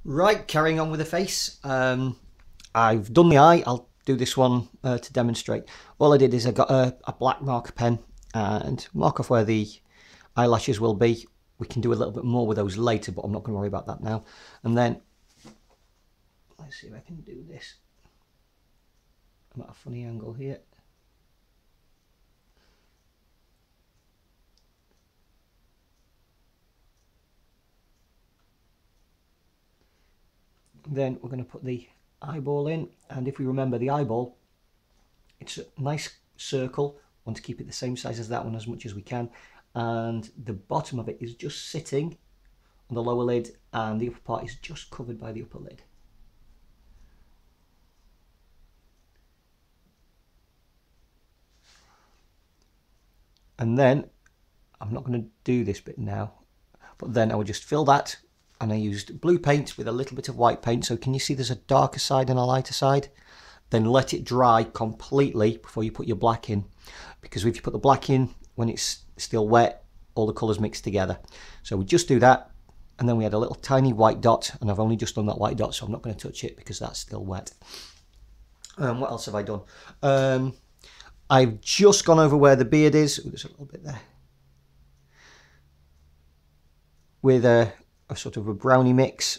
Right, carrying on with the face. I've done the eye. I'll do this one to demonstrate. All I did is I got a black marker pen and mark off where the eyelashes will be. We can do a little bit more with those later, but I'm not going to worry about that now. And then, let's see if I can do this. I'm at a funny angle here. Then we're going to put the eyeball in, and if we remember the eyeball, it's a nice circle. Want to keep it the same size as that one as much as we can, and the bottom of it is just sitting on the lower lid and the upper part is just covered by the upper lid. And then I'm not going to do this bit now, but then I will just fill that, and I used blue paint with a little bit of white paint. So can you see there's a darker side and a lighter side? Then let it dry completely before you put your black in, because if you put the black in when it's still wet, all the colours mix together. So we just do that, and then we had a little tiny white dot, and I've only just done that white dot, so I'm not going to touch it because that's still wet. What else have I done? I've just gone over where the beard is. Ooh, there's a little bit there. With a sort of a brownie mix.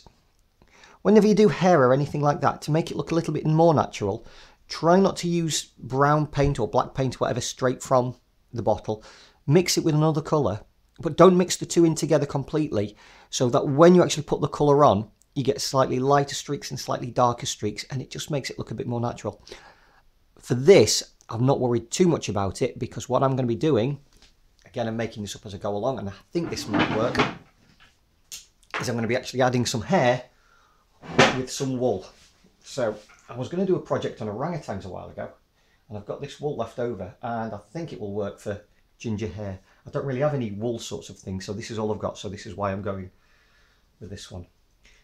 Whenever you do hair or anything like that, to make it look a little bit more natural, try not to use brown paint or black paint, whatever, straight from the bottle. Mix it with another colour, but don't mix the two in together completely, so that when you actually put the colour on, you get slightly lighter streaks and slightly darker streaks, and it just makes it look a bit more natural. For this, I've not worried too much about it, because what I'm going to be doing, again, I'm making this up as I go along, and I think this might work, is I'm going to be actually adding some hair with some wool. So I was going to do a project on orangutans a while ago, and I've got this wool left over, and I think it will work for ginger hair. I don't really have any wool sorts of things, so this is all I've got, so this is why I'm going with this one.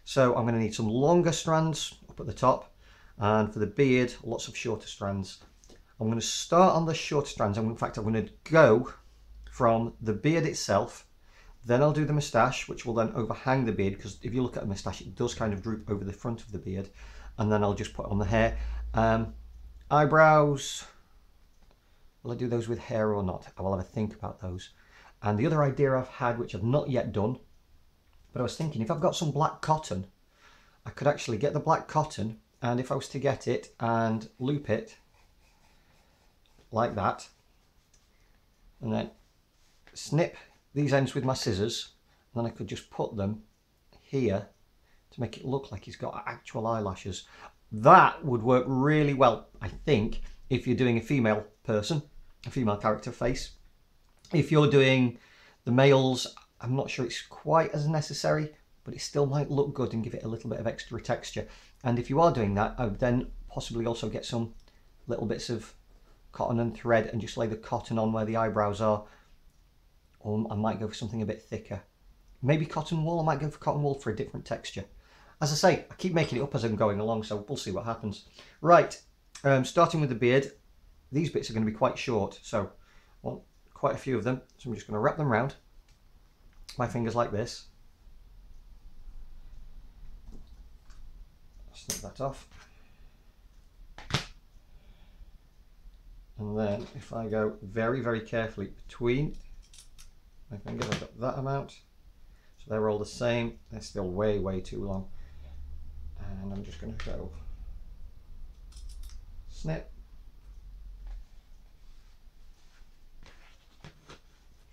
So I'm going to need some longer strands up at the top, and for the beard, lots of shorter strands. I'm going to start on the shorter strands. In fact, I'm going to go from the beard itself. Then I'll do the moustache, which will then overhang the beard, because if you look at a moustache, it does kind of droop over the front of the beard. And then I'll just put on the hair. Eyebrows, will I do those with hair or not? I will have a think about those. And the other idea I've had, which I've not yet done, but I was thinking if I've got some black cotton, I could actually get the black cotton, and if I was to get it and loop it like that, and then snip these ends with my scissors, and then I could just put them here to make it look like he's got actual eyelashes. That would work really well, I think, if you're doing a female person, a female character face. If you're doing the males, I'm not sure it's quite as necessary, but it still might look good and give it a little bit of extra texture. And if you are doing that, I would then possibly also get some little bits of cotton and thread and just lay the cotton on where the eyebrows are. Or I might go for something a bit thicker. Maybe cotton wool. I might go for cotton wool for a different texture. As I say, I keep making it up as I'm going along, so we'll see what happens. Right, starting with the beard. These bits are going to be quite short, so I want quite a few of them. So I'm just going to wrap them around my fingers like this. Snip that off. And then if I go very, very carefully between my fingers, I've got that amount. So they're all the same. They're still way, way too long. And I'm just going to go snip.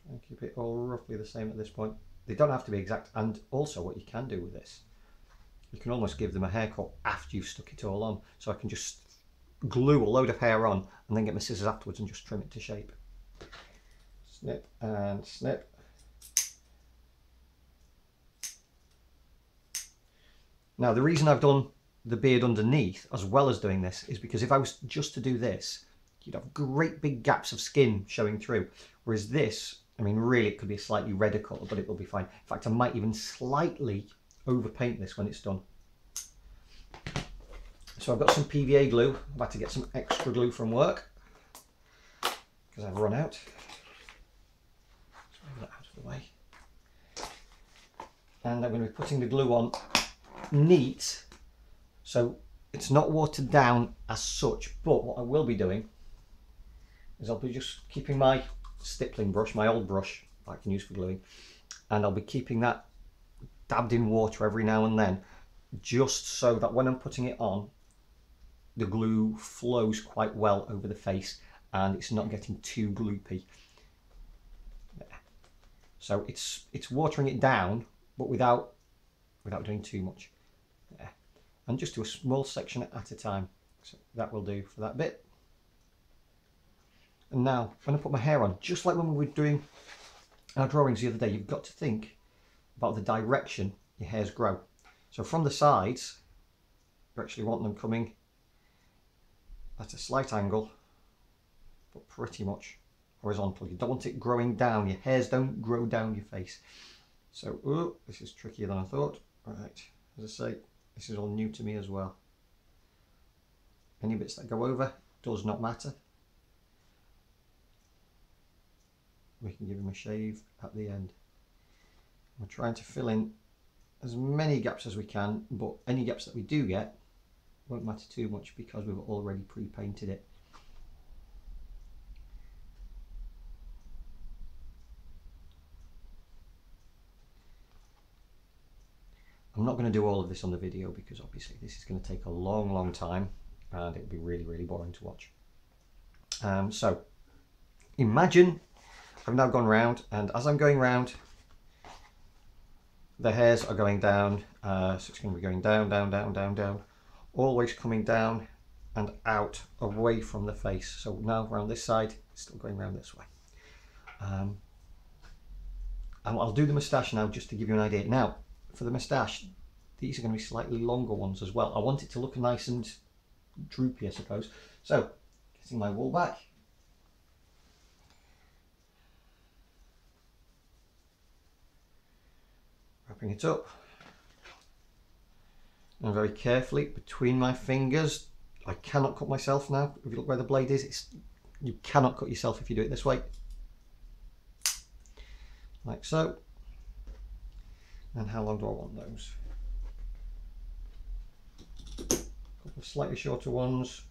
And keep it all roughly the same at this point. They don't have to be exact. And also what you can do with this, you can almost give them a haircut after you've stuck it all on. So I can just glue a load of hair on and then get my scissors afterwards and just trim it to shape. Snip and snip. Now the reason I've done the beard underneath as well as doing this is because if I was just to do this, you'd have great big gaps of skin showing through. Whereas this, I mean, really it could be a slightly redder colour, but it will be fine. In fact, I might even slightly overpaint this when it's done. So I've got some PVA glue. I'm about to get some extra glue from work because I've run out. Let's move that out of the way. And I'm going to be putting the glue on neat, so it's not watered down as such. But what I will be doing is I'll be just keeping my stippling brush, my old brush that I can use for gluing, and I'll be keeping that dabbed in water every now and then, just so that when I'm putting it on, the glue flows quite well over the face and it's not getting too gloopy. So it's watering it down, but without doing too much. And just do a small section at a time. So that will do for that bit. And now, when I put my hair on, just like when we were doing our drawings the other day, you've got to think about the direction your hairs grow. So from the sides, you actually want them coming at a slight angle, but pretty much horizontal. You don't want it growing down. Your hairs don't grow down your face. So, oh, this is trickier than I thought. Right, as I say, this is all new to me as well. Any bits that go over does not matter. We can give them a shave at the end. We're trying to fill in as many gaps as we can, but any gaps that we do get won't matter too much because we've already pre-painted it. I'm not going to do all of this on the video because obviously this is going to take a long time and it'll be really boring to watch. So imagine I've now gone round, and as I'm going round, the hairs are going down, so it's going to be going down, always coming down and out away from the face. So now around this side, it's still going around this way. And I'll do the moustache now just to give you an idea. Now, for the moustache, these are going to be slightly longer ones as well. I want it to look nice and droopy, I suppose. So, getting my wool back. Wrapping it up. And very carefully between my fingers. I cannot cut myself now. If you look where the blade is, you cannot cut yourself if you do it this way. Like so. And how long do I want those? A couple of slightly shorter ones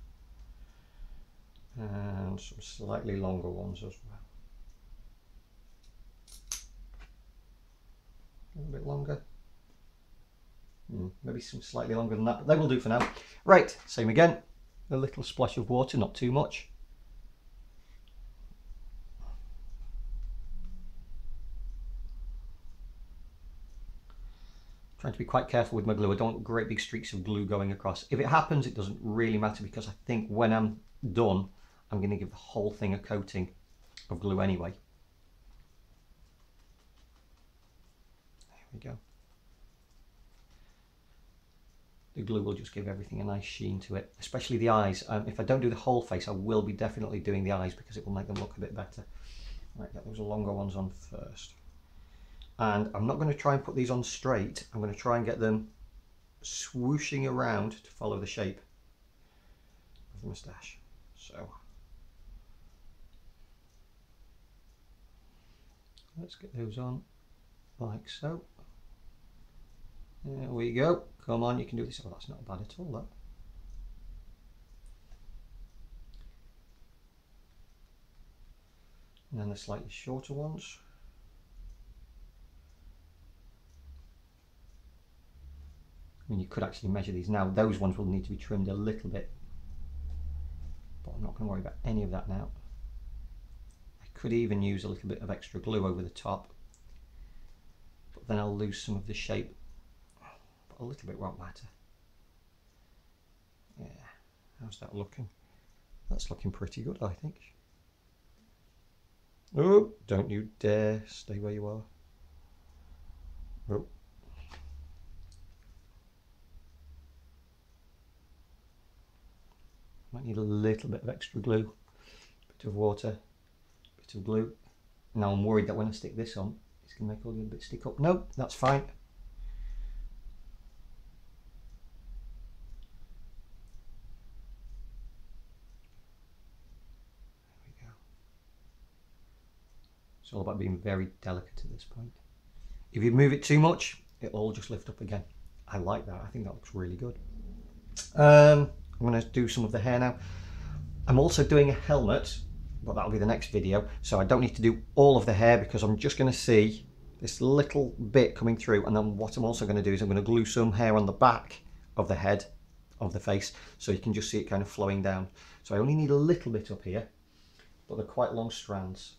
and some slightly longer ones as well. A little bit longer. Maybe some slightly longer than that, but they will do for now. Right, same again. A little splash of water, not too much. Trying to be quite careful with my glue. I don't want great big streaks of glue going across. If it happens, it doesn't really matter because I think when I'm done, I'm going to give the whole thing a coating of glue anyway. There we go. The glue will just give everything a nice sheen to it, especially the eyes. If I don't do the whole face, I will be definitely doing the eyes because it will make them look a bit better. Right, get those longer ones on first. And I'm not going to try and put these on straight. I'm going to try and get them swooshing around to follow the shape of the moustache. So let's get those on like so. There we go. Come on, you can do this. Oh, that's not bad at all, that. And then the slightly shorter ones. I mean, you could actually measure these now. Those ones will need to be trimmed a little bit, but I'm not going to worry about any of that now. I could even use a little bit of extra glue over the top, but then I'll lose some of the shape. But a little bit won't matter. Yeah, how's that looking? That's looking pretty good, I think. Oh, don't you dare stay where you are. Oh. Might need a little bit of extra glue, bit of water, bit of glue. Now I'm worried that when I stick this on, it's going to make all the other bits stick up. No, that's fine. There we go. It's all about being very delicate at this point. If you move it too much, it'll all just lift up again. I like that. I think that looks really good. I'm going to do some of the hair now. I'm also doing a helmet, but that'll be the next video. So I don't need to do all of the hair because I'm just going to see this little bit coming through. And then what I'm also going to do is I'm going to glue some hair on the back of the head, of the face, so you can just see it kind of flowing down. So I only need a little bit up here, but they're quite long strands.